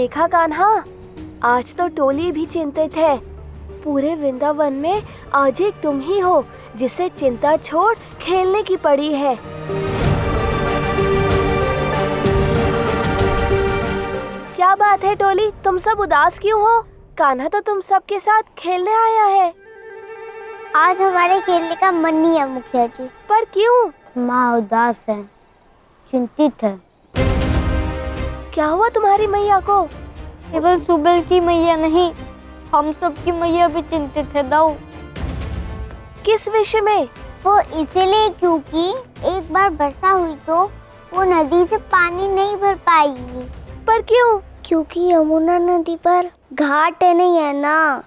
देखा कान्हा, आज तो टोली भी चिंतित है। पूरे वृंदावन में आज एक तुम ही हो जिसे चिंता छोड़ खेलने की पड़ी है। क्या बात है टोली, तुम सब उदास क्यों हो? कान्हा तो तुम सबके साथ खेलने आया है। आज हमारे खेलने का मन नहीं है मुखिया जी। पर क्यों? माँ उदास है, चिंतित है। क्या हुआ तुम्हारी मैया को? केवल सुबल की मैया नहीं, हम सब की मैया भी चिंतित है दाऊ। किस विषय में? वो इसलिए क्योंकि एक बार वर्षा हुई तो वो नदी से पानी नहीं भर पाएगी। पर क्यों? क्योंकि यमुना नदी पर घाट नहीं है ना।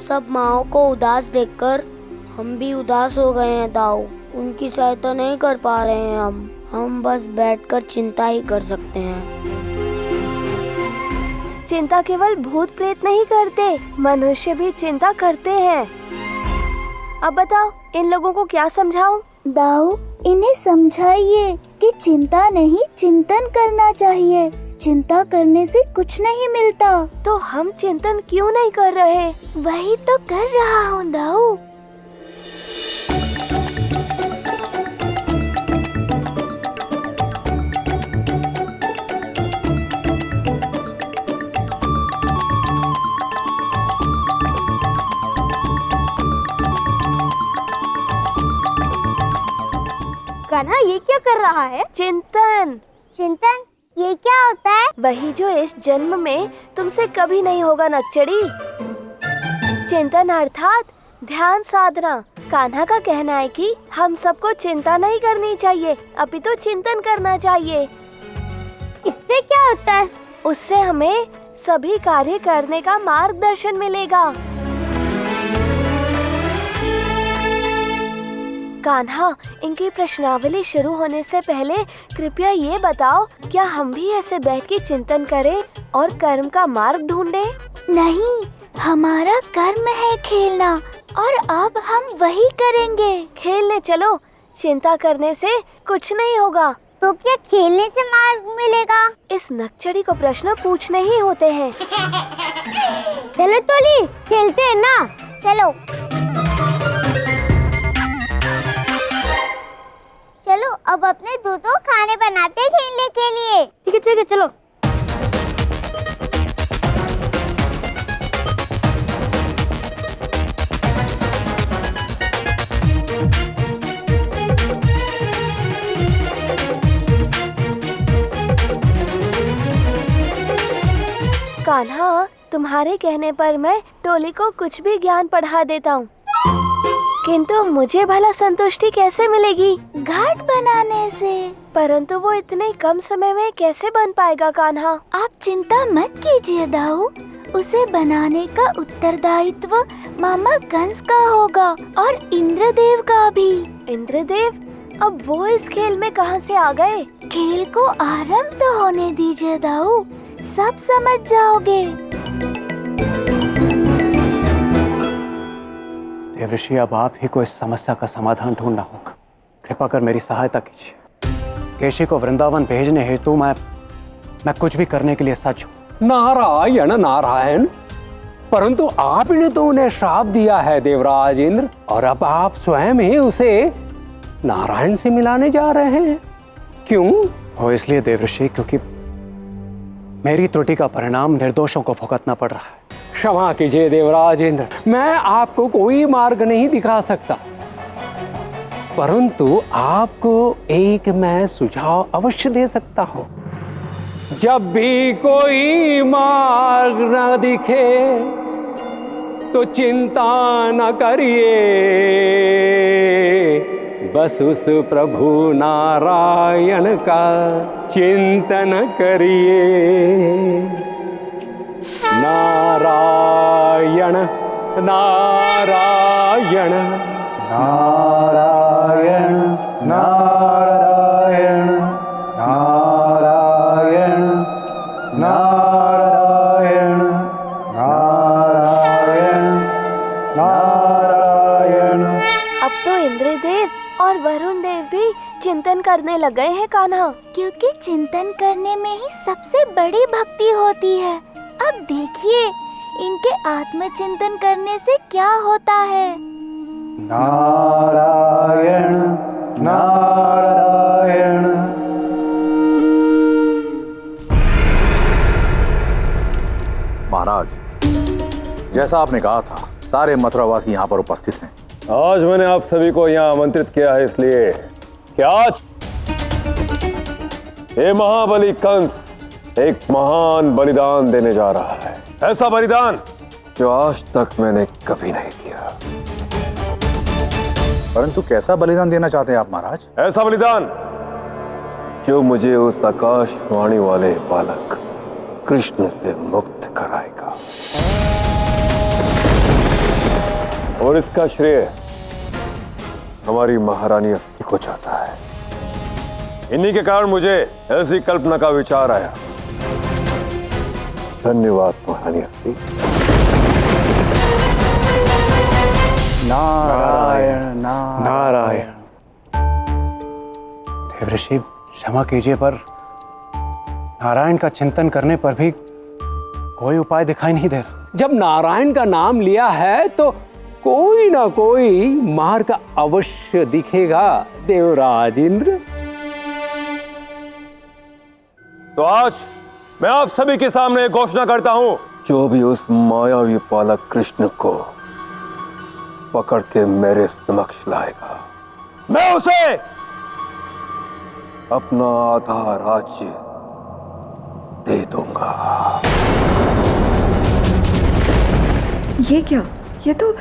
सब माँओं को उदास देखकर हम भी उदास हो गए हैं दाऊ। उनकी सहायता नहीं कर पा रहे हैं हम बस बैठकर चिंता ही कर सकते हैं। चिंता केवल भूत प्रेत नहीं करते, मनुष्य भी चिंता करते हैं। अब बताओ, इन लोगों को क्या समझाऊं? दाऊ, इन्हें समझाइए कि चिंता नहीं चिंतन करना चाहिए। चिंता करने से कुछ नहीं मिलता। तो हम चिंतन क्यों नहीं कर रहे? वही तो कर रहा हूँ दाऊ। कान्हा ये क्या कर रहा है? चिंतन। चिंतन ये क्या होता है? वही जो इस जन्म में तुमसे कभी नहीं होगा नक्चड़ी। चिंतन अर्थात ध्यान साधना। कान्हा का कहना है कि हम सबको चिंता नहीं करनी चाहिए, अपितु चिंतन करना चाहिए। इससे क्या होता है? उससे हमें सभी कार्य करने का मार्गदर्शन मिलेगा। कान्हा, इनकी प्रश्नावली शुरू होने से पहले कृपया ये बताओ, क्या हम भी ऐसे बैठ के चिंतन करें और कर्म का मार्ग ढूंढें? नहीं, हमारा कर्म है खेलना और अब हम वही करेंगे। खेलने चलो, चिंता करने से कुछ नहीं होगा। तो क्या खेलने से मार्ग मिलेगा? इस नक्चड़ी को प्रश्न पूछने ही होते हैं। चलो तोली, खेलते हैं ना। चलो चलो, अब अपने दो खाने बनाते हैं खेलने के लिए। ठीक है चलो। कान्हा, तुम्हारे कहने पर मैं टोली को कुछ भी ज्ञान पढ़ा देता हूँ, किंतु मुझे भला संतुष्टि कैसे मिलेगी? घाट बनाने से। परंतु वो इतने कम समय में कैसे बन पाएगा कान्हा? आप चिंता मत कीजिए दाऊ, उसे बनाने का उत्तरदायित्व मामा कंस का होगा और इंद्रदेव का भी। इंद्रदेव? अब वो इस खेल में कहाँ से आ गए? खेल को आरंभ तो होने दीजिए दाऊ, सब समझ जाओगे। देवऋषि, अब आप ही को इस समस्या का समाधान ढूंढना होगा। कृपा कर मेरी सहायता कीजिए। केशी को वृंदावन भेजने हेतु मैं कुछ भी करने के लिए सच हूँ। नारायण नारायण, परंतु आपने तो उन्हें श्राप दिया है देवराज इंद्र, और अब आप स्वयं ही उसे नारायण से मिलाने जा रहे हैं। क्यों? वो इसलिए देवऋषि, क्योंकि मेरी त्रुटि का परिणाम निर्दोषों को भुगतना पड़ रहा है। क्षमा कीजिए देवराज इंद्र, मैं आपको कोई मार्ग नहीं दिखा सकता, परंतु आपको एक मैं सुझाव अवश्य दे सकता हूं। जब भी कोई मार्ग न दिखे तो चिंता न करिए, बस उस प्रभु नारायण का चिंतन करिए। नारायण नारायण नारायण नारायण नारायण नारायण नारायण नारायण। अब तो इंद्रदेव और वरुण देव भी चिंतन करने लग गए हैं कान्हा। क्योंकि चिंतन करने में ही सबसे बड़ी भक्ति होती है। अब देखिए इनके आत्मचिंतन करने से क्या होता है। नारायण नारायण। महाराज, जैसा आपने कहा था, सारे मथुरावासी यहाँ पर उपस्थित हैं। आज मैंने आप सभी को यहाँ आमंत्रित किया है इसलिए कि आज ये महाबली कंस एक महान बलिदान देने जा रहा है। ऐसा बलिदान जो आज तक मैंने कभी नहीं किया। परंतु कैसा बलिदान देना चाहते हैं आप महाराज? ऐसा बलिदान जो मुझे उस आकाशवाणी वाले बालक कृष्ण से मुक्त कराएगा, और इसका श्रेय हमारी महारानी अस्ति को जाता है। इन्हीं के कारण मुझे ऐसी कल्पना का विचार आया। धन्यवाद महारानी अस्ति। नारायण नारायण। देवऋषि क्षमा कीजिए, पर नारायण का चिंतन करने पर भी कोई उपाय दिखाई नहीं दे रहा। जब नारायण का नाम लिया है तो कोई ना कोई मार्ग अवश्य दिखेगा देवराज इंद्र। तो आज मैं आप सभी के सामने एक घोषणा करता हूं, जो भी उस मायावी बालक कृष्ण को पकड़ के मेरे समक्ष लाएगा, मैं उसे अपना आधा राज्य दे दूंगा। ये क्या? ये तो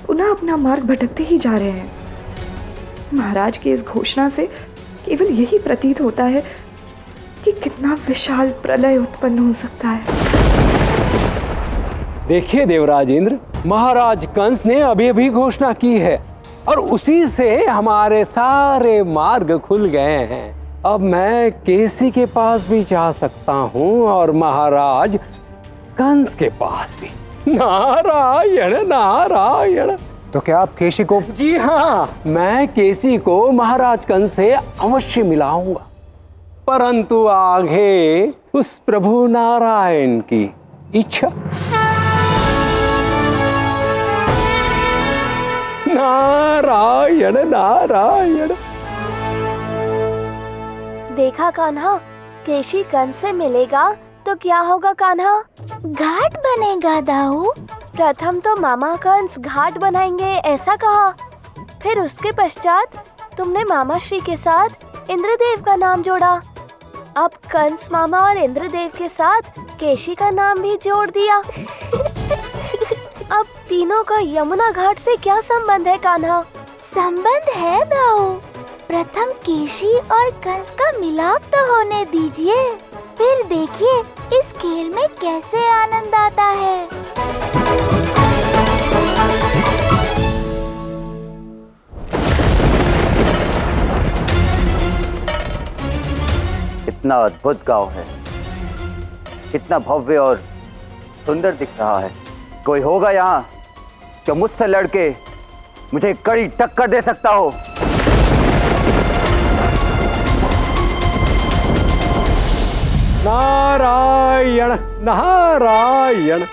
पुनः अपना मार्ग भटकते ही जा रहे हैं। महाराज की इस घोषणा से केवल यही प्रतीत होता है कि कितना विशाल प्रलय उत्पन्न हो सकता है। देखिए देवराज इंद्र, महाराज कंस ने अभी अभी घोषणा की है और उसी से हमारे सारे मार्ग खुल गए हैं। अब मैं केसी के पास भी जा सकता हूँ और महाराज कंस के पास भी। नारायण नारायण। तो क्या आप केशी को? जी हाँ, मैं केसी को महाराज कंस से अवश्य मिलाऊंगा, परंतु आगे उस प्रभु नारायण की इच्छा। नारायण नारायण। देखा कान्हा, केशी कंस से मिलेगा तो क्या होगा कान्हा? घाट बनेगा दाऊ। प्रथम तो मामा कंस घाट बनाएंगे ऐसा कहा, फिर उसके पश्चात तुमने मामा श्री के साथ इंद्रदेव का नाम जोड़ा। अब कंस मामा और इंद्रदेव के साथ केशी का नाम भी जोड़ दिया। अब तीनों का यमुना घाट से क्या संबंध है कान्हा? संबंध है दाऊ। प्रथम केशी और कंस का मिलाप तो होने दीजिए, फिर देखिए इस खेल में कैसे आनंद आता है। कितना अद्भुत गांव है, कितना भव्य और सुंदर दिख रहा है। कोई होगा यहाँ जो मुझसे लड़के मुझे कड़ी टक्कर दे सकता हो? नारायण नारायण।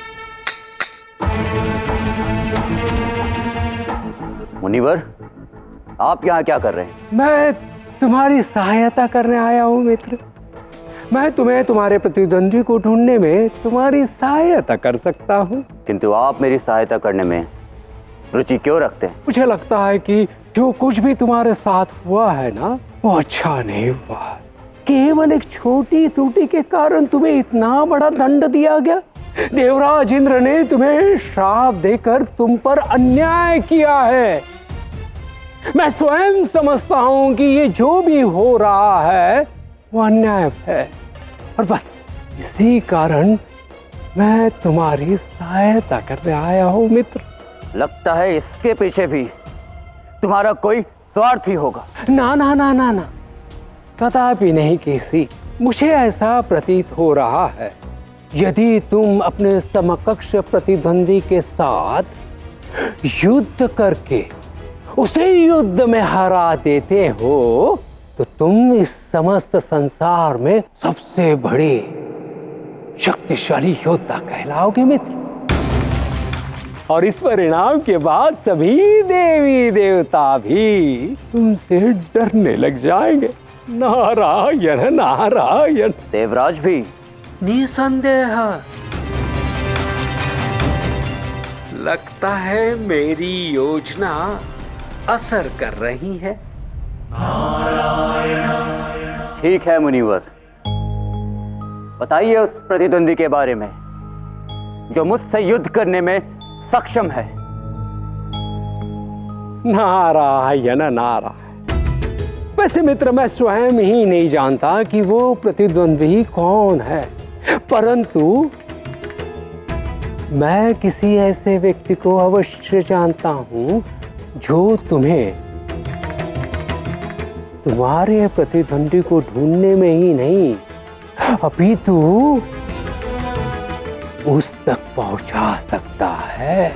मुनिवर, आप यहाँ क्या कर रहे हैं? मैं तुम्हारी सहायता करने आया हूँ मित्र। मैं तुम्हें तुम्हारे प्रतिद्वंदी को ढूंढने में तुम्हारी सहायता कर सकता हूँ। किंतु आप मेरी सहायता करने में रुचि क्यों रखते हैं? मुझे लगता है कि जो कुछ भी तुम्हारे साथ हुआ है ना, वो अच्छा नहीं हुआ। केवल एक छोटी त्रुटि के कारण तुम्हें इतना बड़ा दंड दिया गया। देवराज इंद्र ने तुम्हें श्राप देकर तुम पर अन्याय किया है। मैं स्वयं समझता हूं कि ये जो भी हो रहा है वो अन्याय है, और बस इसी कारण मैं तुम्हारी सहायता करने आया हूं मित्र। लगता है इसके पीछे भी तुम्हारा कोई स्वार्थ ही होगा। ना ना ना ना ना, कदापि नहीं केसी। मुझे ऐसा प्रतीत हो रहा है, यदि तुम अपने समकक्ष प्रतिद्वंदी के साथ युद्ध करके उसे युद्ध में हरा देते हो तो तुम इस समस्त संसार में सबसे बड़े शक्तिशाली योद्धा कहलाओगे मित्र। और इस परिणाम के बाद सभी देवी देवता भी तुमसे डरने लग जाएंगे। नारायण नारायण। देवराज भी? निसंदेह। लगता है मेरी योजना असर कर रही है। ठीक है मुनिवर, बताइए उस प्रतिद्वंदी के बारे में जो मुझसे युद्ध करने में सक्षम है। नारायण नारायण। वैसे मित्र मैं स्वयं ही नहीं जानता कि वो प्रतिद्वंदी कौन है, परंतु मैं किसी ऐसे व्यक्ति को अवश्य जानता हूं जो तुम्हें तुम्हारे प्रतिद्वंदी को ढूंढने में ही नहीं अपितु उस तक पहुंचा सकता है।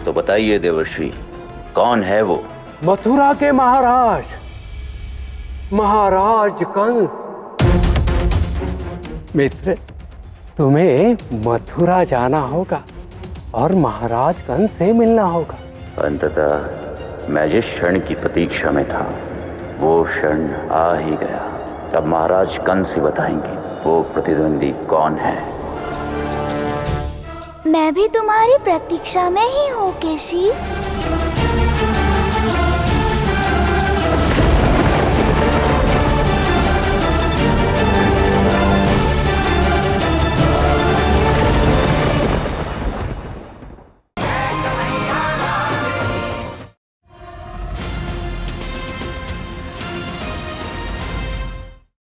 तो बताइए देवर्षि, कौन है वो? मथुरा के महाराज, महाराज कंस। मित्र, तुम्हें मथुरा जाना होगा और महाराज कंस से मिलना होगा। अंततः मैं जिस क्षण की प्रतीक्षा में था वो क्षण आ ही गया। तब महाराज कंस ही बताएंगे वो प्रतिद्वंदी कौन है। मैं भी तुम्हारी प्रतीक्षा में ही हूँ केशी।